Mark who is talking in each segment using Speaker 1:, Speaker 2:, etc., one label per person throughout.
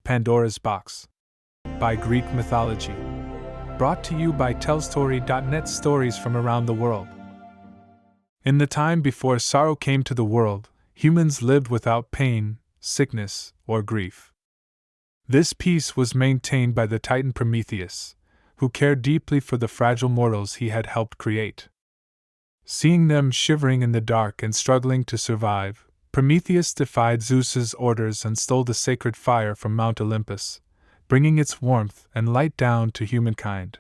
Speaker 1: Pandora's Box by Greek Mythology. Brought to you by TellStory.net, stories from around the world. In the time before sorrow came to the world, humans lived without pain, sickness, or grief. This peace was maintained by the Titan Prometheus, who cared deeply for the fragile mortals he had helped create. Seeing them shivering in the dark and struggling to survive, Prometheus defied Zeus's orders and stole the sacred fire from Mount Olympus, bringing its warmth and light down to humankind.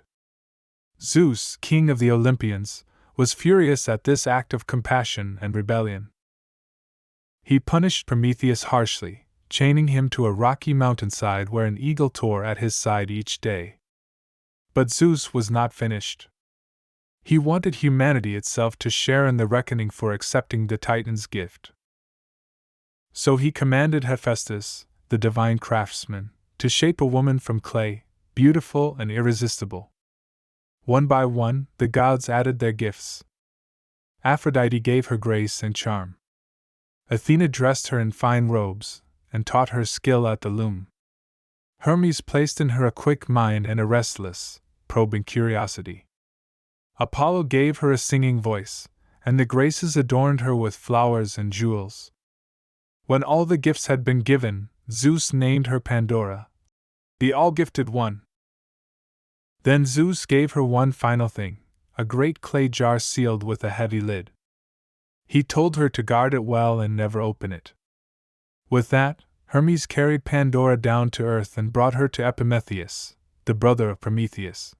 Speaker 1: Zeus, king of the Olympians, was furious at this act of compassion and rebellion. He punished Prometheus harshly, chaining him to a rocky mountainside where an eagle tore at his side each day. But Zeus was not finished. He wanted humanity itself to share in the reckoning for accepting the Titan's gift. So he commanded Hephaestus, the divine craftsman, to shape a woman from clay, beautiful and irresistible. One by one, the gods added their gifts. Aphrodite gave her grace and charm. Athena dressed her in fine robes, and taught her skill at the loom. Hermes placed in her a quick mind and a restless, probing curiosity. Apollo gave her a singing voice, and the Graces adorned her with flowers and jewels. When all the gifts had been given, Zeus named her Pandora, the all-gifted one. Then Zeus gave her one final thing, a great clay jar sealed with a heavy lid. He told her to guard it well and never open it. With that, Hermes carried Pandora down to earth and brought her to Epimetheus, the brother of Prometheus.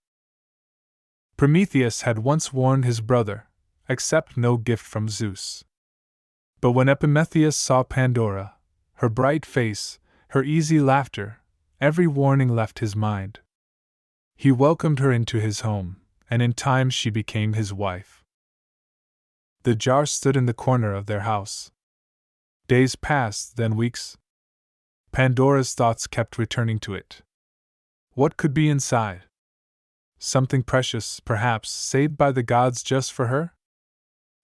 Speaker 1: Prometheus had once warned his brother, accept no gift from Zeus. But when Epimetheus saw Pandora, her bright face, her easy laughter, every warning left his mind. He welcomed her into his home, and in time she became his wife. The jar stood in the corner of their house. Days passed, then weeks. Pandora's thoughts kept returning to it. What could be inside? Something precious, perhaps, saved by the gods just for her?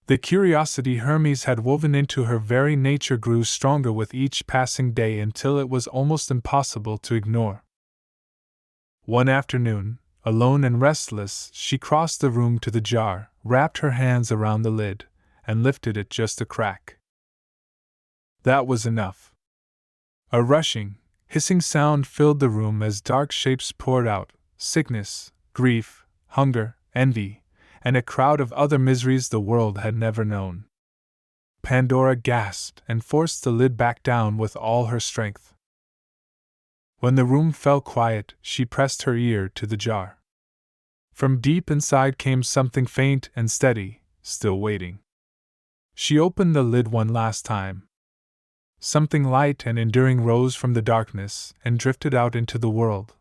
Speaker 1: The curiosity Hermes had woven into her very nature grew stronger with each passing day until it was almost impossible to ignore. One afternoon, alone and restless, she crossed the room to the jar, wrapped her hands around the lid, and lifted it just a crack. That was enough. A rushing, hissing sound filled the room as dark shapes poured out: sickness, grief, hunger, envy, and a crowd of other miseries the world had never known. Pandora gasped and forced the lid back down with all her strength. When the room fell quiet, she pressed her ear to the jar. From deep inside came something faint and steady, still waiting. She opened the lid one last time. Something light and enduring rose from the darkness and drifted out into the world.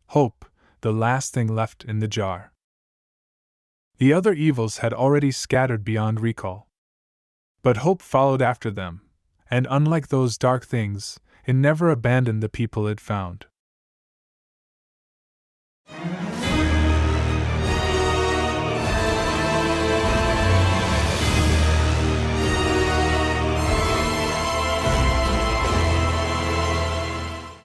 Speaker 1: Hope, the last thing left in the jar. The other evils had already scattered beyond recall. But hope followed after them, and unlike those dark things, it never abandoned the people it found.